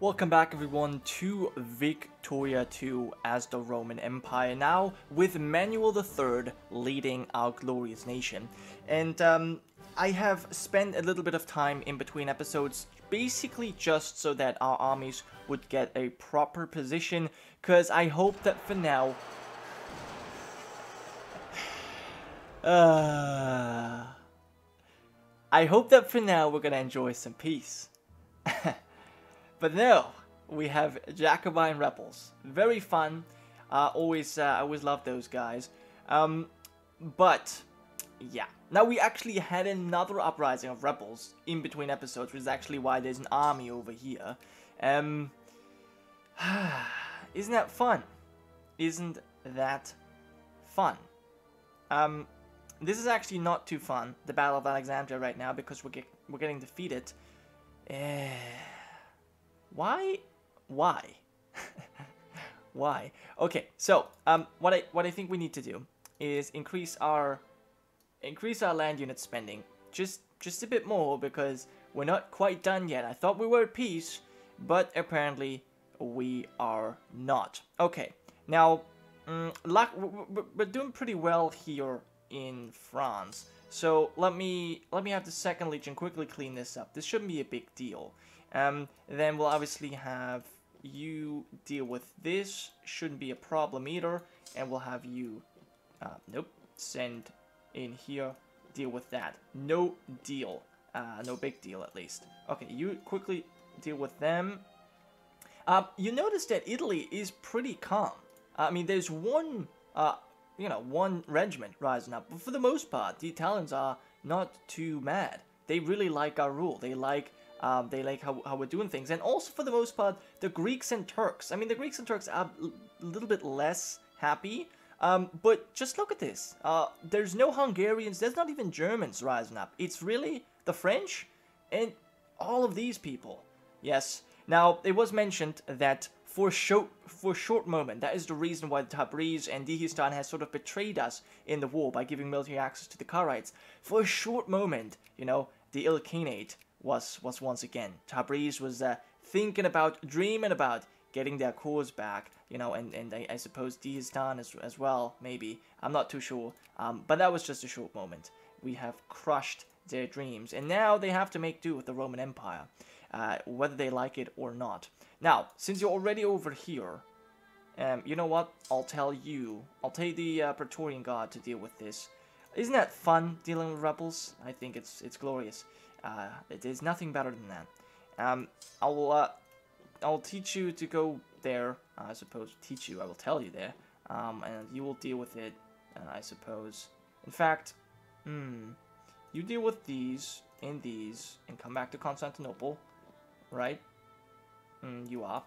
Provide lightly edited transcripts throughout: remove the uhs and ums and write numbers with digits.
Welcome back everyone to Victoria 2 as the Roman Empire, now with Manuel III leading our glorious nation. And I have spent a little bit of time in between episodes basically just so that our armies would get a proper position, because I hope that for now we're gonna enjoy some peace. But no, we have Jacobin rebels. Very fun. I always love those guys. But yeah, now we actually had another uprising of rebels in between episodes, which is actually why there's an army over here. Isn't that fun? Isn't that fun? This is actually not too fun, the Battle of Alexandria right now, because we're getting defeated. Why? Why? Okay, so what I think we need to do is increase our land unit spending just a bit more, because we're not quite done yet. I thought we were at peace, but apparently we are not. Okay, now we're doing pretty well here in France. So let me have the Second Legion quickly clean this up. This shouldn't be a big deal. Then we'll obviously have you deal with this. Shouldn't be a problem either. And we'll have you, nope, send in here, deal with that. No deal. No big deal at least. Okay, you quickly deal with them. You notice that Italy is pretty calm. I mean, there's one, one regiment rising up. But for the most part, the Italians are not too mad. They really like our rule. They like how we're doing things. And also, for the most part, the Greeks and Turks. I mean, the Greeks and Turks are a little bit less happy. But just look at this. There's no Hungarians. There's not even Germans rising up. It's really the French and all of these people. Yes. Now, it was mentioned that for a short moment, that is the reason why Tabriz and Dihistan has sort of betrayed us in the war by giving military access to the Karaites. For a short moment, the Ilkhanate was once again. Tabriz was dreaming about getting their cause back, and I suppose Dihistan as well, maybe. I'm not too sure, but that was just a short moment. We have crushed their dreams, and now they have to make do with the Roman Empire, whether they like it or not. Now, since you're already over here, you know what? I'll take the Praetorian Guard to deal with this. Isn't that fun, dealing with rebels? I think it's glorious. There's nothing better than that. I'll teach you to go there. I suppose I will tell you there. And you will deal with it, I suppose. In fact, you deal with these, and come back to Constantinople, right? You are.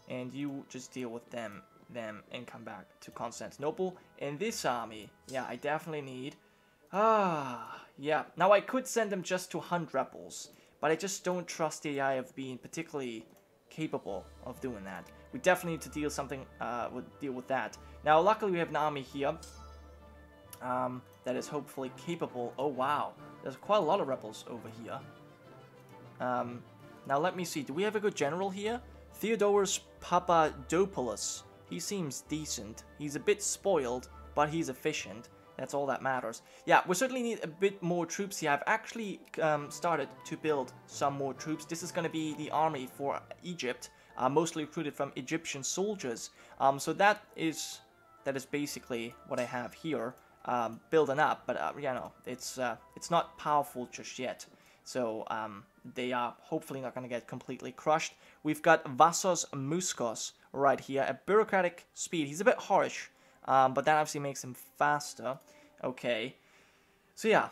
And you just deal with them, and come back to Constantinople. And this army, yeah, I definitely need. Yeah. Now, I could send them just to hunt rebels, but I just don't trust the AI of being particularly capable of doing that. We definitely need to deal with that. Now, luckily, we have an army here that is hopefully capable. Oh, wow. There's quite a lot of rebels over here. Now, let me see. Do we have a good general here? Theodorus Papadopoulos. He seems decent. He's a bit spoiled, but he's efficient. That's all that matters. Yeah, we certainly need a bit more troops here. I've actually started to build some more troops. This is going to be the army for Egypt, mostly recruited from Egyptian soldiers. So that is basically what I have here, building up. But it's not powerful just yet. So they are hopefully not going to get completely crushed. We've got Vassos Muskos right here at bureaucratic speed. He's a bit harsh. But that obviously makes him faster. Okay. So yeah,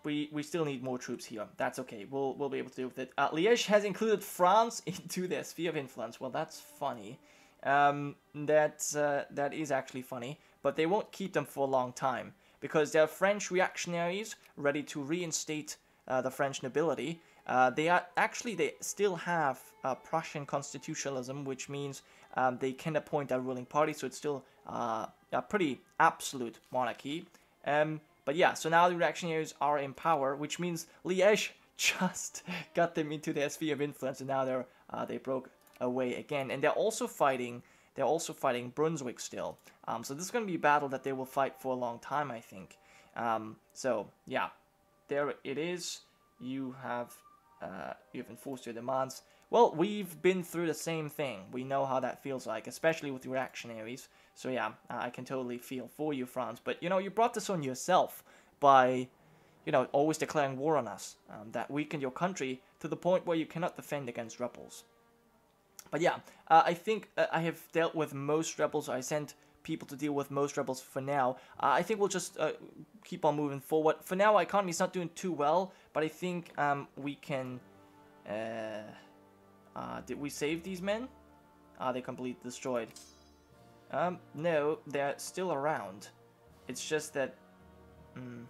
we still need more troops here. That's okay. We'll be able to deal with it. Liège has included France into their sphere of influence. Well, that's funny. That is actually funny. But they won't keep them for a long time, because they're French reactionaries ready to reinstate the French nobility. They still have Prussian constitutionalism, which means they can appoint a ruling party, so it's still a pretty absolute monarchy. But yeah, so now the reactionaries are in power, which means Liège just got them into their sphere of influence, and now they broke away again, and they're also fighting Brunswick still. So this is going to be a battle that they will fight for a long time, I think. So yeah, there it is. You have enforced your demands. Well, we've been through the same thing. We know how that feels like, especially with reactionaries. So yeah, I can totally feel for you, France. But, you brought this on yourself by, always declaring war on us. That weakened your country to the point where you cannot defend against rebels. But yeah, I think I have dealt with most rebels. I sent people to deal with most rebels for now. I think we'll just keep on moving forward. For now, our economy's not doing too well, but I think we can... did we save these men? Are they completely destroyed? No, they're still around. It's just that... I'm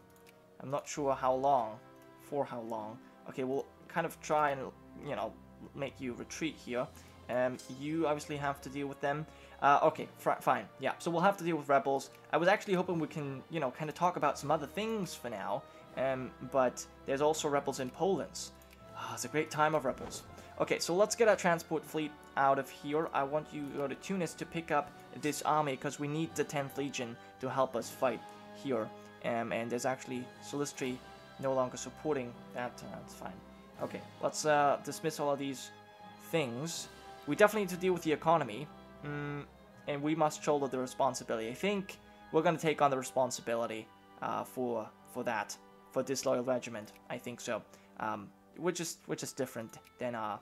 not sure how long. For how long. Okay, we'll kind of try and, make you retreat here. You obviously have to deal with them. Okay, fine. Yeah, so we'll have to deal with rebels. I was actually hoping we can, kind of talk about some other things for now. But there's also rebels in Poland. It's a great time of rebels. Okay, so let's get our transport fleet out of here. I want you to go to Tunis to pick up this army, because we need the 10th Legion to help us fight here. And there's actually Silistri no longer supporting that. That's fine. Okay, let's dismiss all of these things. We definitely need to deal with the economy. And we must shoulder the responsibility. I think we're going to take on the responsibility for that. For disloyal regiment. I think so. Which is different than our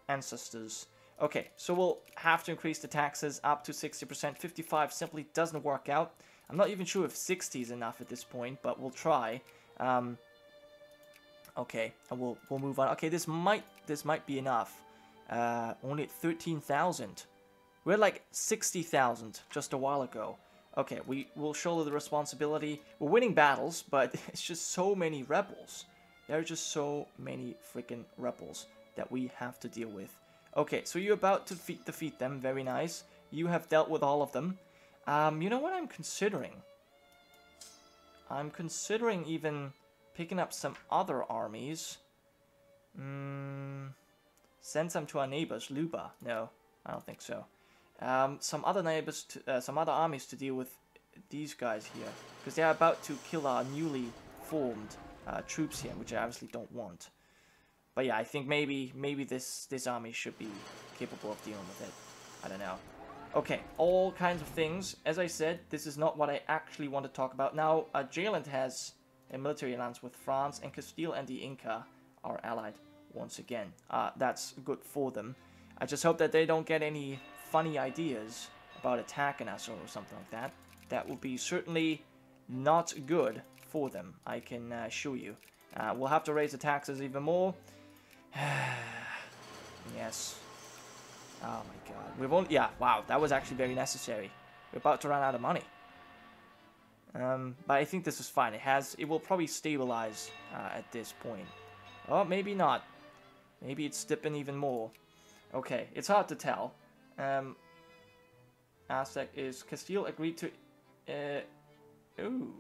ancestors. Okay, so we'll have to increase the taxes up to 60%. 55 simply doesn't work out. I'm not even sure if 60 is enough at this point, but we'll try. Okay, and we'll move on. Okay, this might be enough. Only at 13,000. We're like 60,000 just a while ago. Okay, we will shoulder the responsibility. We're winning battles, but it's just so many rebels. There are just so many freaking rebels that we have to deal with. Okay, so you're about to defeat them. Very nice. You have dealt with all of them. You know what I'm considering? I'm considering even picking up some other armies. Send some to our neighbors. Luba. No, I don't think so. Some other neighbors, some other armies to deal with these guys here, because they're about to kill our newly formed troops here, which I obviously don't want. But yeah, I think maybe this army should be capable of dealing with it. I don't know. Okay, all kinds of things. As I said, this is not what I actually want to talk about. Now, Jalen has a military alliance with France, and Castile and the Inca are allied once again. That's good for them. I just hope that they don't get any funny ideas about attacking us or something like that. That would be certainly not good for them, I can assure you. We'll have to raise the taxes even more. Yes. Oh my god. We've only... Yeah, wow, that was actually very necessary. We're about to run out of money. But I think this is fine. It will probably stabilize at this point. Oh, maybe not. Maybe it's dipping even more. Okay, it's hard to tell. Aztec is... Castile agreed to... Ooh.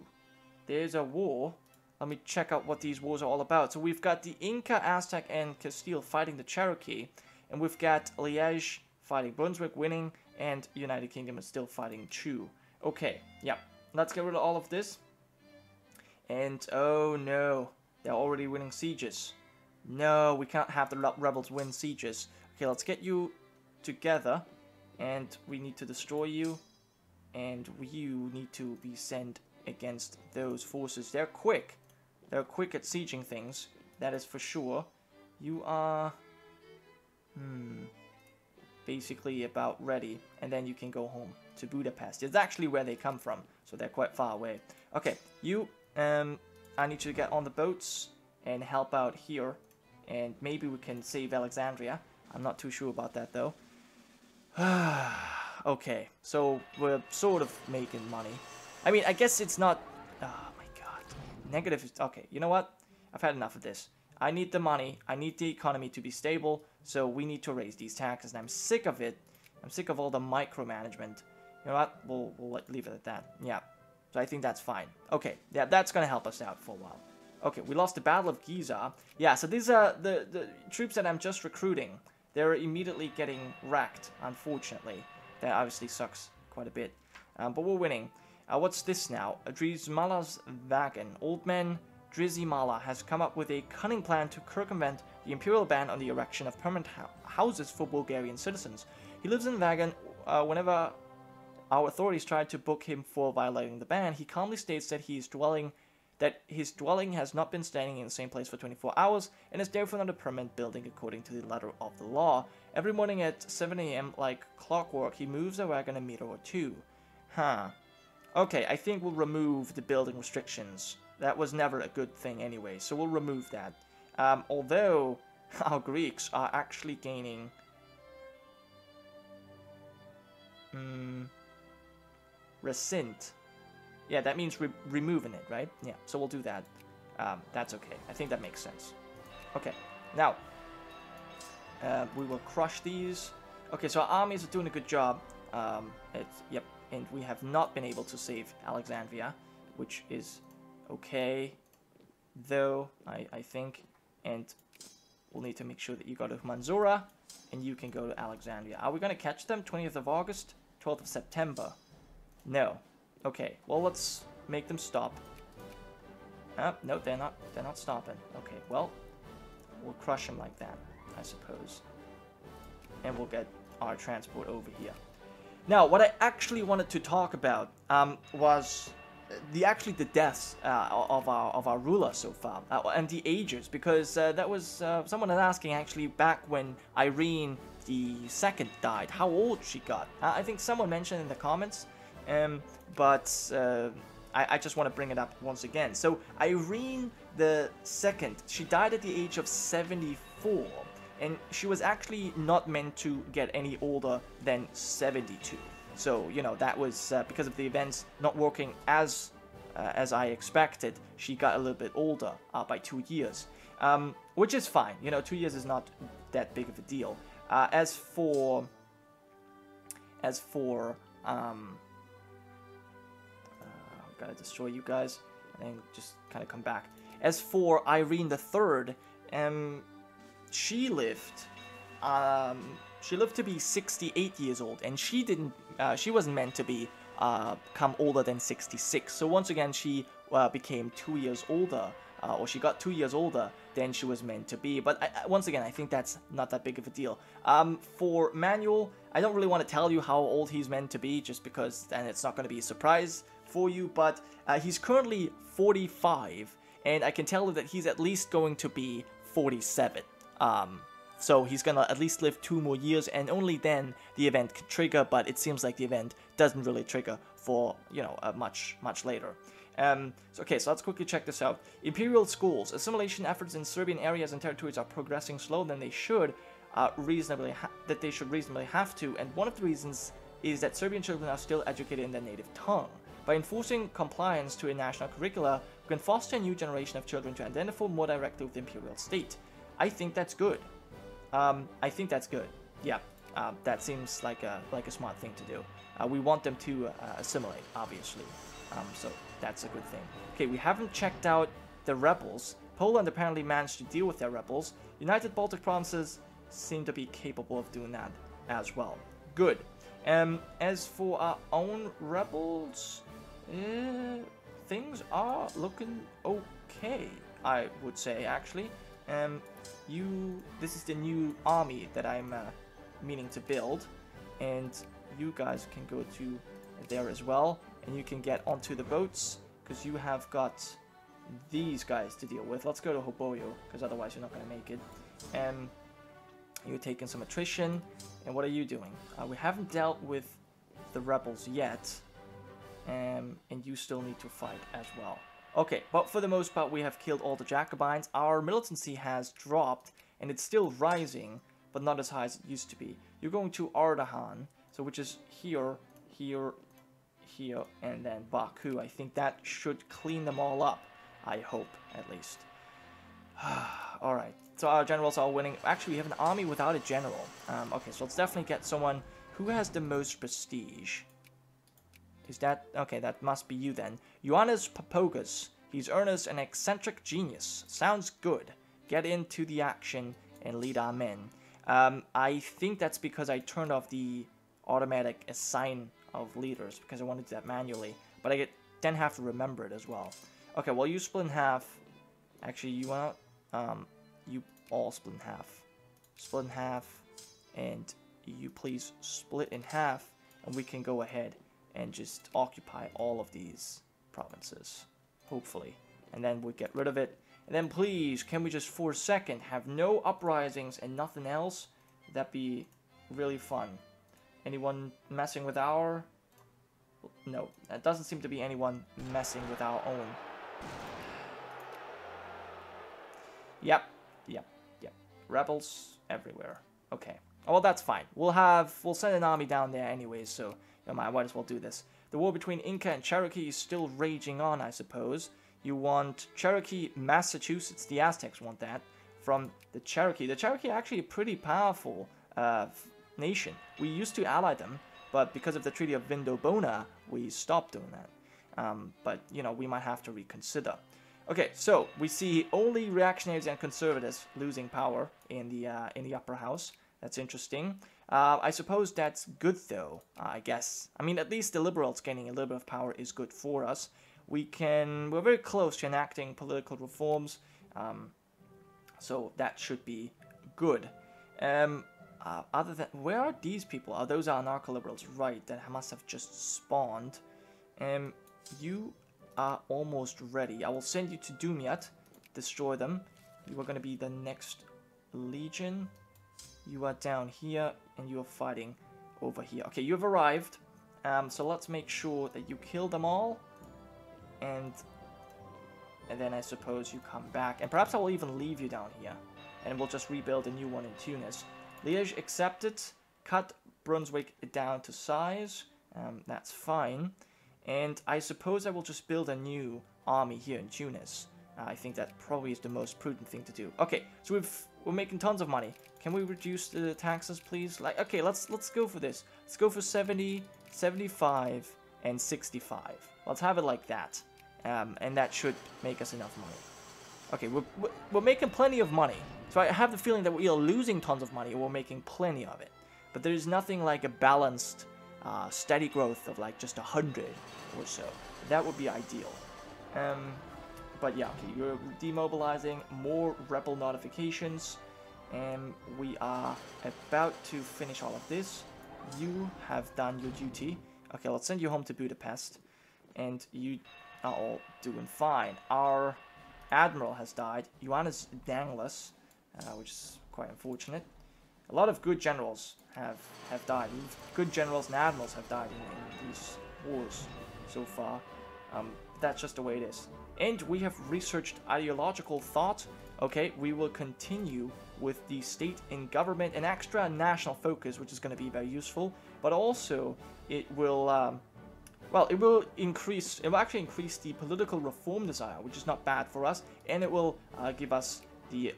There's a war. Let me check out what these wars are all about. So we've got the Inca, Aztec, and Castile fighting the Cherokee. And we've got Liège fighting Brunswick, winning. And United Kingdom is still fighting Chu. Okay, yeah. Let's get rid of all of this. And, oh no. They're already winning sieges. No, we can't have the rebels win sieges. Okay, let's get you together. And we need to destroy you. And you need to be sent against those forces. They're quick. They're quick at sieging things. That is for sure. You are... basically about ready. And then you can go home to Budapest. It's actually where they come from. So they're quite far away. Okay, you... I need you to get on the boats and help out here. And maybe we can save Alexandria. I'm not too sure about that, though. Okay, so we're sort of making money. I mean, I guess it's not... Oh, my God. Negative is... Okay, you know what? I've had enough of this. I need the money. I need the economy to be stable. So we need to raise these taxes. And I'm sick of it. I'm sick of all the micromanagement. You know what? We'll leave it at that. Yeah. So I think that's fine. Okay, yeah, that's going to help us out for a while. Okay, we lost the Battle of Giza. Yeah, so these are the troops that I'm just recruiting. They're immediately getting wrecked, unfortunately. That obviously sucks quite a bit. But we're winning. What's this now? Drizmala's Wagon. Old man Drizimala has come up with a cunning plan to circumvent the imperial ban on the erection of permanent houses for Bulgarian citizens. He lives in Wagon. Whenever our authorities tried to book him for violating the ban, he calmly states that his dwelling has not been standing in the same place for 24 hours and is therefore not a permanent building according to the letter of the law. Every morning at 7 a.m. like clockwork, he moves the wagon a meter or two. Huh. Okay, I think we'll remove the building restrictions. That was never a good thing anyway, so we'll remove that. Although our Greeks are actually gaining... rescind. Yeah, that means removing it, right? Yeah, so we'll do that. That's okay. I think that makes sense. Okay, now, we will crush these. Okay, so our armies are doing a good job. Yep, and we have not been able to save Alexandria, which is okay, though, I think. And we'll need to make sure that you go to Manzura, and you can go to Alexandria. Are we going to catch them? 20th of August? 12th of September? No. Okay, well, let's make them stop. No, they're not stopping. Okay, well, we'll crush them like that, I suppose. And we'll get our transport over here. Now, what I actually wanted to talk about was the deaths of our ruler so far, and the ages, because that was someone was asking actually back when Irene the Second died, how old she got. I think someone mentioned in the comments. But I just want to bring it up once again. So Irene the Second, she died at the age of 74, and she was actually not meant to get any older than 72. So, you know, that was because of the events not working as I expected. She got a little bit older by 2 years, which is fine. You know, 2 years is not that big of a deal. As for gotta destroy you guys, and then just kind of come back. As for Irene the Third, she lived to be 68 years old, and she wasn't meant to be come older than 66. So once again, she became 2 years older, or she got 2 years older than she was meant to be. But once again, I think that's not that big of a deal. For Manuel, I don't really want to tell you how old he's meant to be, just because then it's not going to be a surprise for you, but he's currently 45, and I can tell you that he's at least going to be 47. So he's gonna at least live 2 more years, and only then the event could trigger, but it seems like the event doesn't really trigger for, you know, much later. So let's quickly check this out. Imperial schools. Assimilation efforts in Serbian areas and territories are progressing slower than they should reasonably have to, and one of the reasons is that Serbian children are still educated in their native tongue. By enforcing compliance to a national curricula, we can foster a new generation of children to identify more directly with the imperial state. I think that's good. Yeah, that seems like a smart thing to do. We want them to assimilate, obviously. So that's a good thing. Okay, we haven't checked out the rebels. Poland apparently managed to deal with their rebels. United Baltic provinces seem to be capable of doing that as well. Good. As for our own rebels, things are looking okay, I would say, actually. This is the new army that I'm meaning to build, and you guys can go to there as well, and you can get onto the boats, because you have got these guys to deal with. Let's go to Hoboyo, because otherwise you're not going to make it. You're taking some attrition, and what are you doing? We haven't dealt with the rebels yet, and you still need to fight as well. Okay, but for the most part, we have killed all the Jacobins. Our militancy has dropped, and it's still rising, but not as high as it used to be. You're going to Ardahan, so which is here, here, here, and then Baku. I think that should clean them all up. I hope, at least. Alright, so our generals are winning. Actually, we have an army without a general. Okay, so let's definitely get someone who has the most prestige. Is that... Okay, that must be you then. Ioannis Papogas. He's earnest and eccentric genius. Sounds good. Get into the action and lead our men. I think that's because I turned off the automatic assign of leaders because I wanted to do that manually. But I then have to remember it as well. Okay, well, you split in half. Actually, you want you all split in half. Split in half, and you please split in half, and we can go ahead and just occupy all of these provinces, hopefully. And then we'll get rid of it. And then please, can we just for a second have no uprisings and nothing else? That'd be really fun. Anyone messing with our... No, that doesn't seem to be anyone messing with our own. Yep. Rebels everywhere. Okay. Oh, well, that's fine. We'll send an army down there anyways, so I might as well do this. The war between Inca and Cherokee is still raging on, I suppose. You want Cherokee, Massachusetts. The Aztecs want that from the Cherokee. The Cherokee are actually a pretty powerful nation. We used to ally them, but because of the Treaty of Vindobona, we stopped doing that. But, you know, we might have to reconsider. Okay, so we see only reactionaries and conservatives losing power in the upper house. That's interesting. I suppose that's good, though, I guess. I mean, at least the liberals gaining a little bit of power is good for us. We're very close to enacting political reforms, so that should be good. Other than, where are these people? Oh, those are anarcho-liberals, right, that must have just spawned. You are almost ready. I will send you to Dumyat, destroy them. You are going to be the next legion. You are down here, and you are fighting over here. Okay, you have arrived, so let's make sure that you kill them all, and then I suppose you come back, and perhaps I will even leave you down here, and we'll just rebuild a new one in Tunis. Liège accepted, cut Brunswick down to size, that's fine. And I suppose I will just build a new army here in Tunis. I think that probably is the most prudent thing to do. Okay, so we're making tons of money. Can we reduce the taxes, please? Like, okay, let's go for this. Let's go for 70, 75, and 65. Let's have it like that. And that should make us enough money. Okay, we're making plenty of money. So I have the feeling that we are losing tons of money, or we're making plenty of it. But there's nothing like a balanced, steady growth of like just 100 or so. That would be ideal. But yeah, okay, you're demobilizing, more rebel notifications, and we are about to finish all of this. You have done your duty. Okay, let's send you home to Budapest, and you are all doing fine. Our admiral has died. Ioannis Danglas, which is quite unfortunate. A lot of good generals have died. Good generals and admirals have died in these wars so far. That's just the way it is. And we have researched ideological thought. Okay, we will continue with the state and government and extra national focus, which is going to be very useful. But also, it will, it will actually increase the political reform desire, which is not bad for us. And it will give us the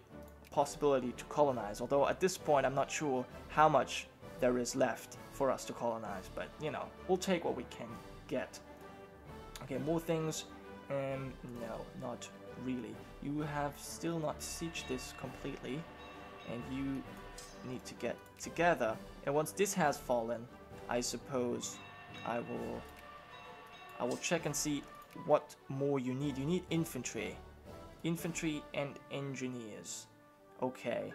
possibility to colonize. Although at this point, I'm not sure how much there is left for us to colonize. But, you know, we'll take what we can get. Okay, more things. No, not really. You have still not sieged this completely, and you need to get together. And once this has fallen, I suppose I will check and see what more you need. You need infantry and engineers. Okay,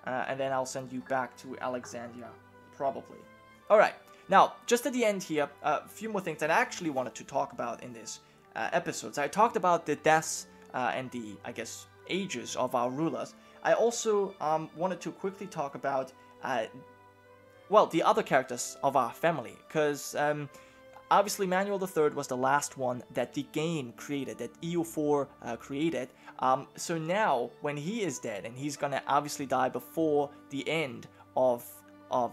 and then I'll send you back to Alexandria, probably. All right. Now, just at the end here, a few more things that I actually wanted to talk about in this episode. So I talked about the deaths and the, I guess, ages of our rulers. I also wanted to quickly talk about, the other characters of our family, because obviously Manuel III was the last one that the game created, that EU4 created. So now, when he is dead, and he's gonna obviously die before the end of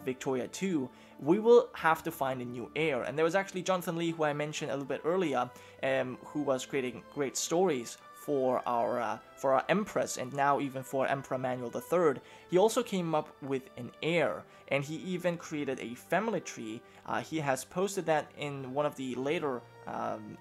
Victoria 2, we will have to find a new heir. And there was actually Jonathan Lee, who I mentioned a little bit earlier, who was creating great stories for our Empress, and now even for Emperor Manuel III. He also came up with an heir, and he even created a family tree. He has posted that in one of the later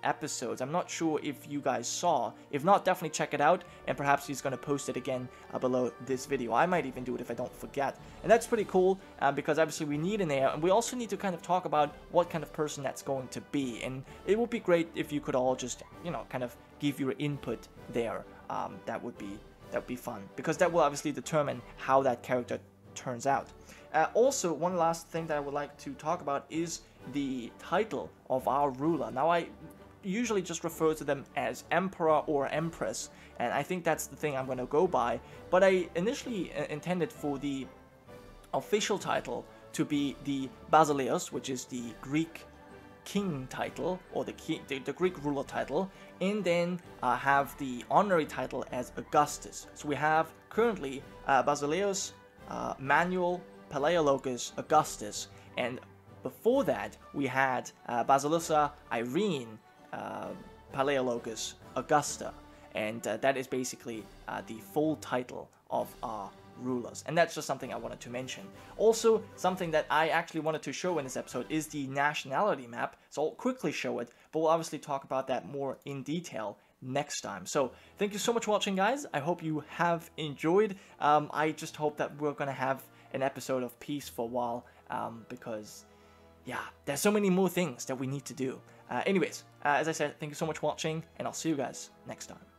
episodes. I'm not sure if you guys saw. If not, definitely check it out, and perhaps he's going to post it again below this video. I might even do it if I don't forget. And that's pretty cool because obviously we need an heir, and we also need to kind of talk about what kind of person that's going to be. And it would be great if you could all just, you know, kind of give your input there. That would be fun, because that will obviously determine how that character turns out. Also, one last thing that I would like to talk about is the title of our ruler. Now, I usually just refer to them as Emperor or Empress, and I think that's the thing I'm going to go by, but I initially intended for the official title to be the Basileus, which is the Greek king title, or the Greek ruler title, and then have the honorary title as Augustus. So we have currently Basileus, Manuel, Palaeologus, Augustus, and before that we had Basilissa, Irene, Palaeologus, Augusta, and that is basically the full title of our rulers. And that's just something I wanted to mention. Also, something that I actually wanted to show in this episode is the nationality map, so I'll quickly show it, but we'll obviously talk about that more in detail next time. So thank you so much for watching, guys. I hope you have enjoyed. I just hope that we're gonna have an episode of peace for a while, because yeah, there's so many more things that we need to do. Anyways, as I said, thank you so much for watching, and I'll see you guys next time.